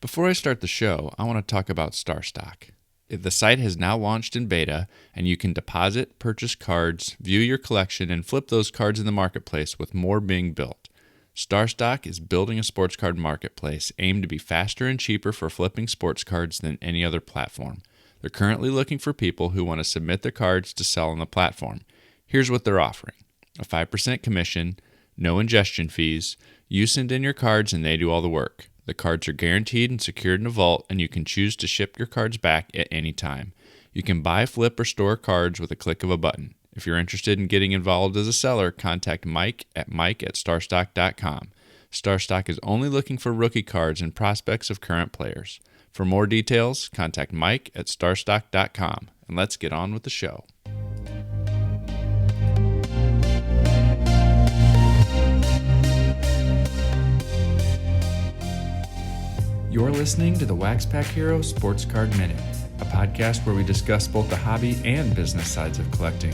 Before I start the show, I want to talk about StarStock. The site has now launched in beta, and you can deposit, purchase cards, view your collection, and flip those cards in the marketplace with more being built. StarStock is building a sports card marketplace aimed to be faster and cheaper for flipping sports cards than any other platform. They're currently looking for people who want to submit their cards to sell on the platform. Here's what they're offering: a 5% commission, no ingestion fees, you send in your cards and they do all the work. The cards are guaranteed and secured in a vault, and you can choose to ship your cards back at any time. You can buy, flip, or store cards with a click of a button. If you're interested in getting involved as a seller, contact mike@starstock.com. StarStock is only looking for rookie cards and prospects of current players. For more details, contact mike@starstock.com. And let's get on with the show. You're listening to the WaxPackHero Sports Card Minute, a podcast where we discuss both the hobby and business sides of collecting.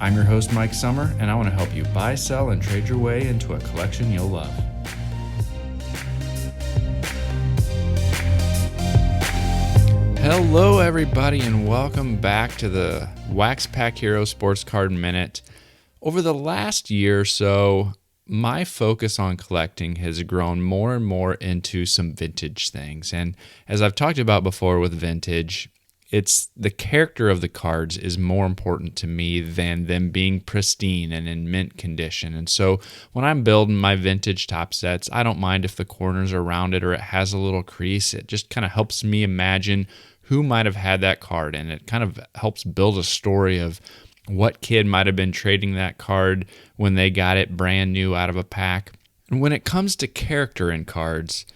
I'm your host, Mike Summer, and I want to help you buy, sell, and trade your way into a collection you'll love. Hello, everybody, and welcome back to the WaxPackHero Sports Card Minute. Over the last year or so, my focus on collecting has grown more and more into some vintage things. And as I've talked about before with vintage, it's the character of the cards is more important to me than them being pristine and in mint condition. And so when I'm building my vintage top sets, I don't mind if the corners are rounded or it has a little crease. It just kind of helps me imagine who might have had that card, and it kind of helps build a story of what kid might have been trading that card when they got it brand new out of a pack. And when it comes to character in cards,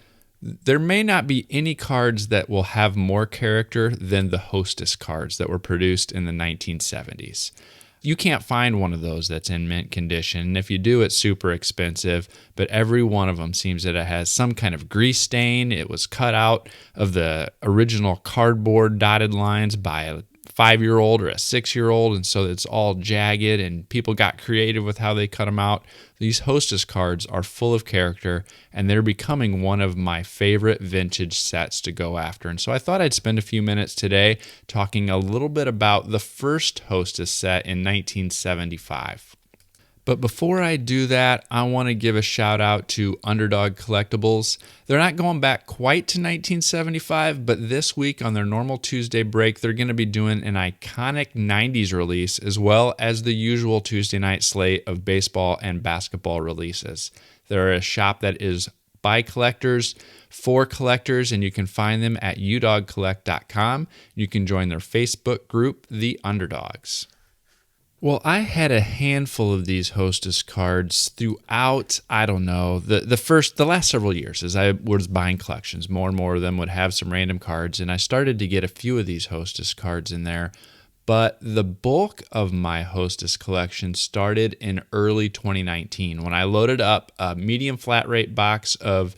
there may not be any cards that will have more character than the Hostess cards that were produced in the 1970s. You can't find one of those that's in mint condition, and if you do, it's super expensive, but every one of them seems that it has some kind of grease stain. It was cut out of the original cardboard dotted lines by a 5-year-old or a 6-year-old, and so it's all jagged, and people got creative with how they cut them out. These Hostess cards are full of character, and they're becoming one of my favorite vintage sets to go after. And so I thought I'd spend a few minutes today talking a little bit about the first Hostess set in 1975. But before I do that, I want to give a shout out to Underdog Collectibles. They're not going back quite to 1975, but this week on their normal Tuesday break, they're going to be doing an iconic 90s release as well as the usual Tuesday night slate of baseball and basketball releases. They're a shop that is by collectors, for collectors, and you can find them at udogcollect.com. You can join their Facebook group, The Underdogs. Well, I had a handful of these Hostess cards throughout, the last several years as I was buying collections. More and more of them would have some random cards, and I started to get a few of these Hostess cards in there. But the bulk of my Hostess collection started in early 2019 when I loaded up a medium flat rate box of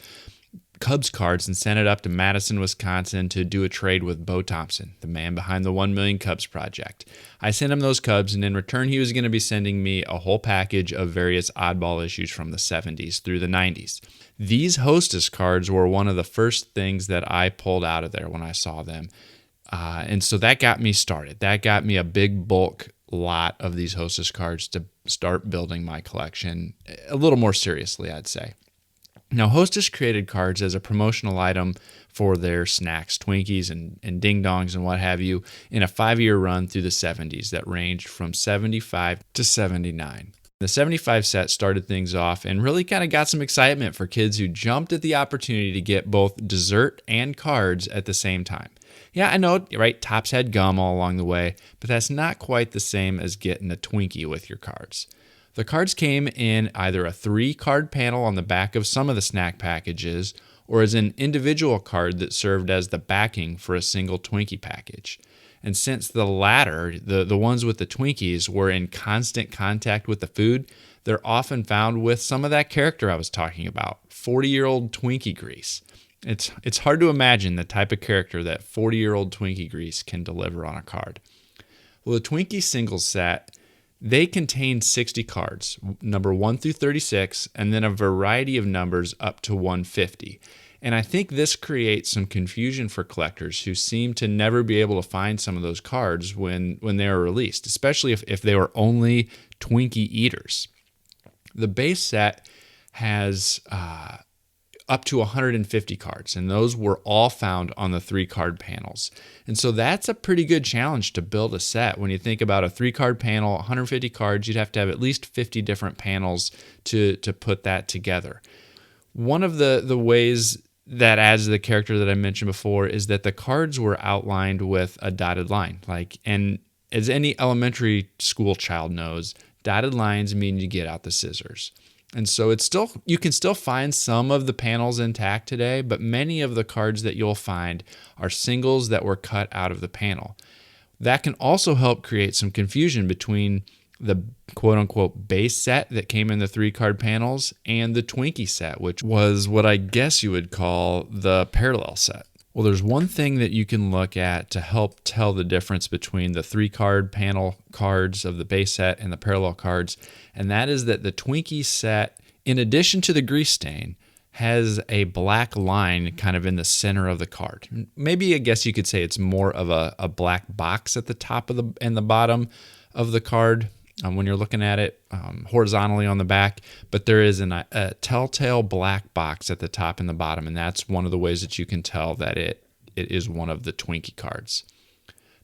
Cubs cards and sent it up to Madison, Wisconsin to do a trade with Bo Thompson, the man behind the 1 Million Cubs project. I sent him those Cubs, and in return, he was going to be sending me a whole package of various oddball issues from the 70s through the 90s. These Hostess cards were one of the first things that I pulled out of there when I saw them. And so that got me started. That got me a big bulk lot of these Hostess cards to start building my collection a little more seriously, I'd say. Now, Hostess created cards as a promotional item for their snacks, Twinkies and Ding Dongs and what have you, in a 5-year run through the 70s that ranged from 75 to 79. The 75 set started things off and really kind of got some excitement for kids who jumped at the opportunity to get both dessert and cards at the same time. Yeah, I know, right? Tops had gum all along the way, but that's not quite the same as getting a Twinkie with your cards. The cards came in either a 3-card panel on the back of some of the snack packages or as an individual card that served as the backing for a single Twinkie package. And since the latter, the ones with the Twinkies, were in constant contact with the food, they're often found with some of that character I was talking about, 40-year-old Twinkie grease. It's hard to imagine the type of character that 40-year-old Twinkie grease can deliver on a card. Well, the Twinkie singles set, they contain 60 cards, number 1 through 36, and then a variety of numbers up to 150. And I think this creates some confusion for collectors who seem to never be able to find some of those cards when they are released, especially if they were only Twinkie eaters. The base set has up to 150 cards, and those were all found on the 3-card panels. And so that's a pretty good challenge to build a set. When you think about a 3-card panel, 150 cards, you'd have to have at least 50 different panels to put that together. One of the ways that adds to the character that I mentioned before is that the cards were outlined with a dotted line. And as any elementary school child knows, dotted lines mean you get out the scissors. And so you can still find some of the panels intact today, but many of the cards that you'll find are singles that were cut out of the panel. That can also help create some confusion between the quote-unquote base set that came in the 3-card panels and the Twinkie set, which was what I guess you would call the parallel set. Well, there's one thing that you can look at to help tell the difference between the 3-card panel cards of the base set and the parallel cards, and that is that the Twinkie set, in addition to the grease stain, has a black line kind of in the center of the card. Maybe I guess you could say it's more of a black box at the top of and the bottom of the card when you're looking at it horizontally on the back, but there is a telltale black box at the top and the bottom, and that's one of the ways that you can tell that it is one of the Twinkie cards.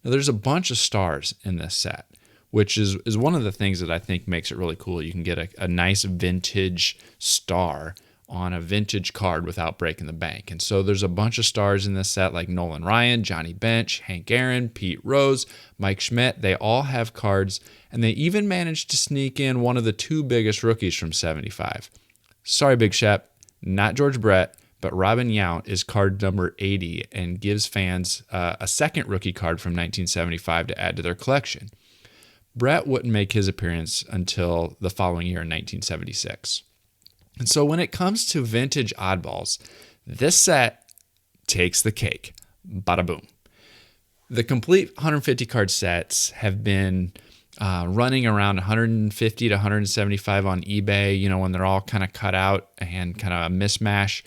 Now, there's a bunch of stars in this set, which is one of the things that I think makes it really cool. You can get a nice vintage star on a vintage card without breaking the bank. And so there's a bunch of stars in this set like Nolan Ryan, Johnny Bench, Hank Aaron, Pete Rose, Mike Schmidt. They all have cards, and they even managed to sneak in one of the 2 biggest rookies from 75. Sorry, Big Shep, not George Brett, but Robin Yount is card number 80 and gives fans a second rookie card from 1975 to add to their collection. Brett wouldn't make his appearance until the following year in 1976. And so when it comes to vintage oddballs, this set takes the cake. Bada boom. The complete 150 card sets have been running around 150 to 175 on eBay, when they're all kind of cut out and kind of a mismatch.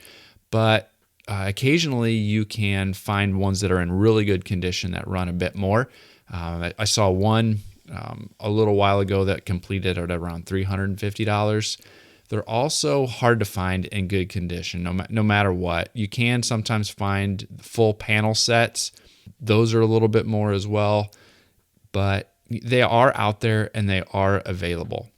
But occasionally you can find ones that are in really good condition that run a bit more. I saw one a little while ago that completed at around $350. They're also hard to find in good condition, no matter what. You can sometimes find full panel sets. Those are a little bit more as well, but they are out there and they are available.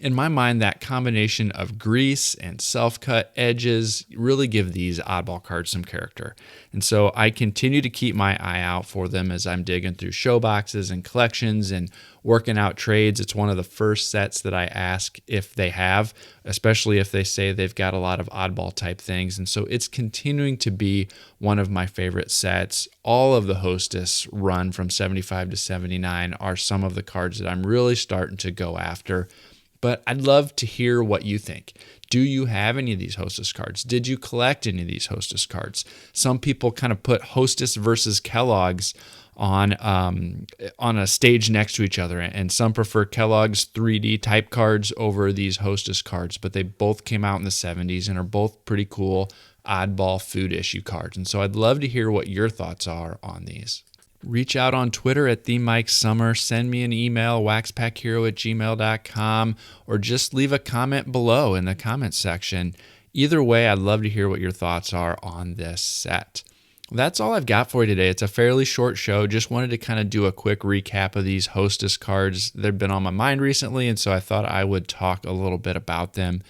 In my mind, that combination of grease and self-cut edges really give these oddball cards some character. And so I continue to keep my eye out for them as I'm digging through show boxes and collections and working out trades. It's one of the first sets that I ask if they have, especially if they say they've got a lot of oddball type things. And so it's continuing to be one of my favorite sets. All of the Hostess run from 75 to 79 are some of the cards that I'm really starting to go after. But I'd love to hear what you think. Do you have any of these Hostess cards? Did you collect any of these Hostess cards? Some people kind of put Hostess versus Kellogg's on a stage next to each other, and some prefer Kellogg's 3D type cards over these Hostess cards, but they both came out in the 70s and are both pretty cool oddball food issue cards. And so I'd love to hear what your thoughts are on these. Reach out on Twitter at @TheMikeSummer, send me an email, waxpackhero@gmail.com, or just leave a comment below in the comments section. Either way, I'd love to hear what your thoughts are on this set. That's all I've got for you today. It's a fairly short show. Just wanted to kind of do a quick recap of these Hostess cards. They've been on my mind recently, and so I thought I would talk a little bit about them.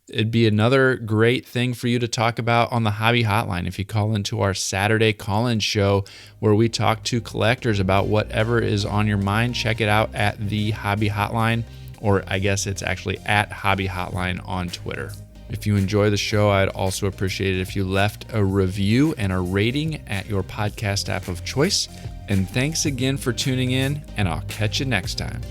It'd be another great thing for you to talk about on the Hobby Hotline if you call into our Saturday call-in show where we talk to collectors about whatever is on your mind. Check it out at the Hobby Hotline, or I guess it's actually at Hobby Hotline on Twitter. If you enjoy the show, I'd also appreciate it if you left a review and a rating at your podcast app of choice. And thanks again for tuning in, and I'll catch you next time.